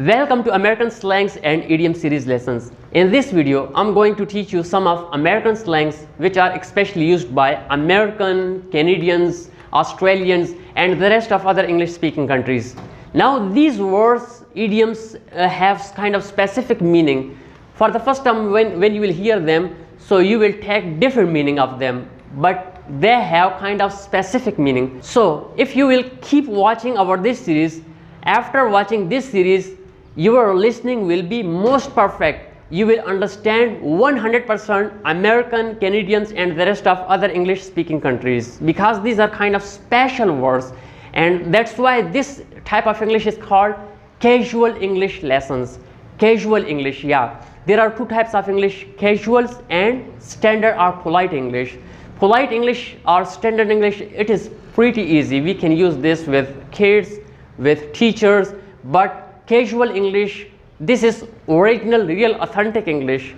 Welcome to American Slangs and Idiom Series lessons. In this video, I'm going to teach you some of American slangs which are especially used by American, Canadians, Australians and the rest of other English speaking countries. Now these words, idioms have kind of specific meaning. For the first time when you will hear them, so you will take different meaning of them, but they have kind of specific meaning. So if you will keep watching our this series, after watching this series, your listening will be most perfect. You will understand 100% American, Canadians and the rest of other English speaking countries, because these are kind of special words, and that's why this type of English is called casual English lessons. Casual English, yeah. There are two types of English, casuals and standard or polite English. Polite English or standard English, it is pretty easy. We can use this with kids, with teachers, but casual English, this is original, real, authentic English.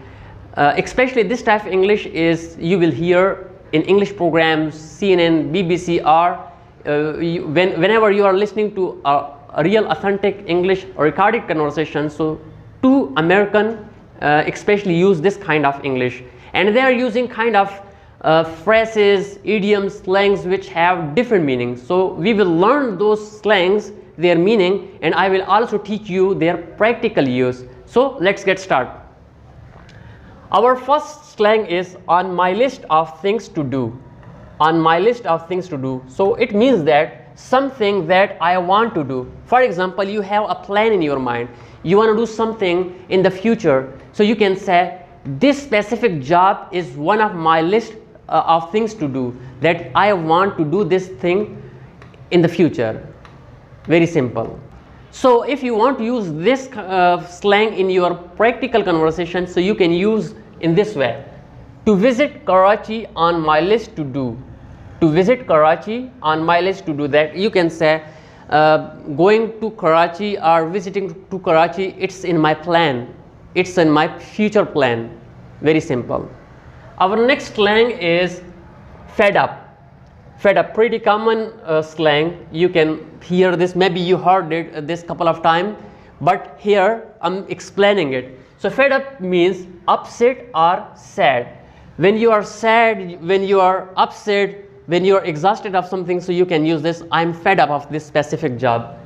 Especially this type of English is you will hear in English programs, CNN, BBC, or whenever you are listening to a real, authentic English recorded conversation. So two American especially use this kind of English, and they are using kind of phrases, idioms, slangs which have different meanings. So we will learn those slangs, their meaning, and I will also teach you their practical use. So let's get started. Our first slang is on my list of things to do. On my list of things to do. So it means that something that I want to do. For example, you have a plan in your mind. You want to do something in the future. So you can say, this specific job is one of my list of things to do, that I want to do this thing in the future. Very simple. So if you want to use this slang in your practical conversation, so you can use in this way: to visit Karachi on my list to do. To visit Karachi on my list to do. That you can say going to Karachi or visiting to Karachi, it's in my plan, it's in my future plan. Very simple. Our next slang is fed up. Fed up, pretty common slang. You can hear this, maybe you heard it this couple of times, but here I'm explaining it. So fed up means upset or sad. When you are sad, when you are upset, when you are exhausted of something, so you can use this: I'm fed up of this specific job.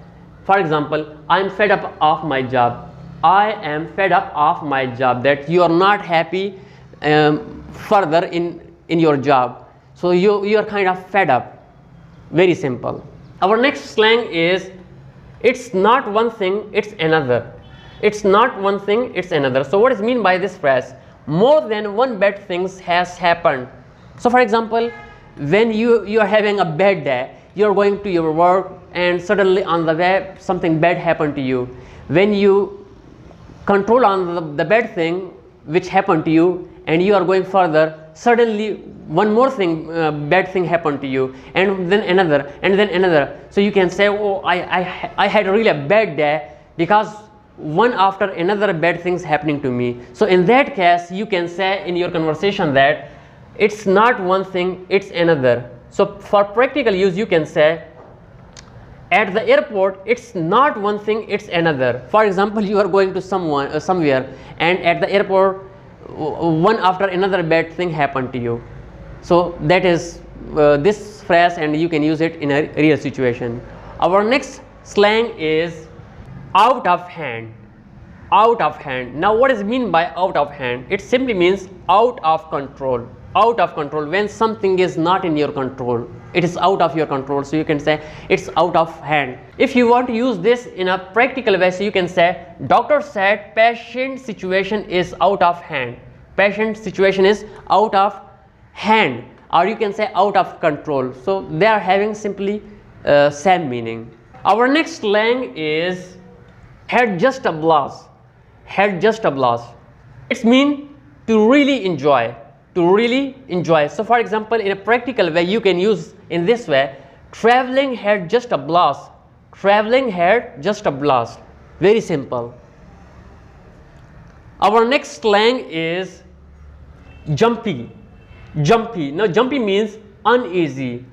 For example, I'm fed up of my job. I am fed up of my job, that you are not happy further in your job. So you are kind of fed up. Very simple. Our next slang is, it's not one thing, it's another. It's not one thing, it's another. So what is mean by this phrase? More than one bad thing has happened. So for example, when you are having a bad day, you are going to your work and suddenly on the way something bad happened to you. When you control on the bad thing which happened to you and you are going further, suddenly one more thing, bad thing happened to you, and then another, and then another. So you can say, oh, I had really a bad day because one after another bad things happening to me. So in that case, you can say in your conversation that it's not one thing, it's another. So for practical use, you can say, at the airport, it's not one thing, it's another. For example, you are going to somewhere, and at the airport, one after another bad thing happened to you. So that is this phrase, and you can use it in a real situation. Our next slang is out of hand. Out of hand. Now what is mean by out of hand? It simply means out of control. Out of control, when something is not in your control, it is out of your control. So you can say it's out of hand. If you want to use this in a practical way, so you can say, doctor said patient situation is out of hand. Patient situation is out of hand, or you can say out of control. So they are having simply same meaning. Our next slang is had just a blast. Had just a blast. It's mean to really enjoy. To really enjoy. So for example, in a practical way, you can use in this way: traveling had just a blast. Traveling had just a blast. Very simple. Our next slang is jumpy. Jumpy. Now jumpy means uneasy.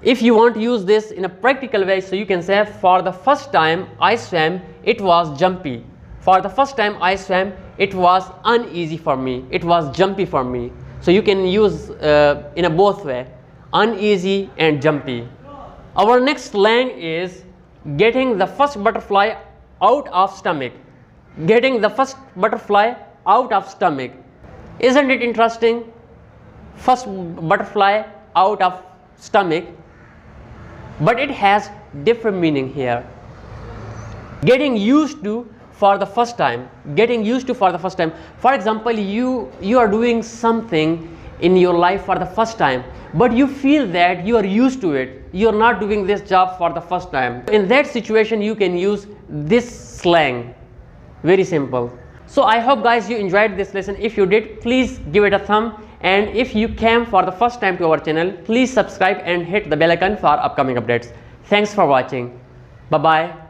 If you want to use this in a practical way, so you can say, for the first time I swam it was jumpy. For the first time I swam, it was uneasy for me, it was jumpy for me. So you can use in a both way, uneasy and jumpy. Our next slang is getting the first butterfly out of stomach. Getting the first butterfly out of stomach. Isn't it interesting? First butterfly out of stomach, but it has different meaning here. Getting used to for the first time. Getting used to for the first time. For example, you are doing something in your life for the first time, but you feel that you are used to it. You are not doing this job for the first time. In that situation, you can use this slang. Very simple. So I hope guys you enjoyed this lesson. If you did, please give it a thumb, and if you came for the first time to our channel, please subscribe and hit the bell icon for upcoming updates. Thanks for watching. Bye bye.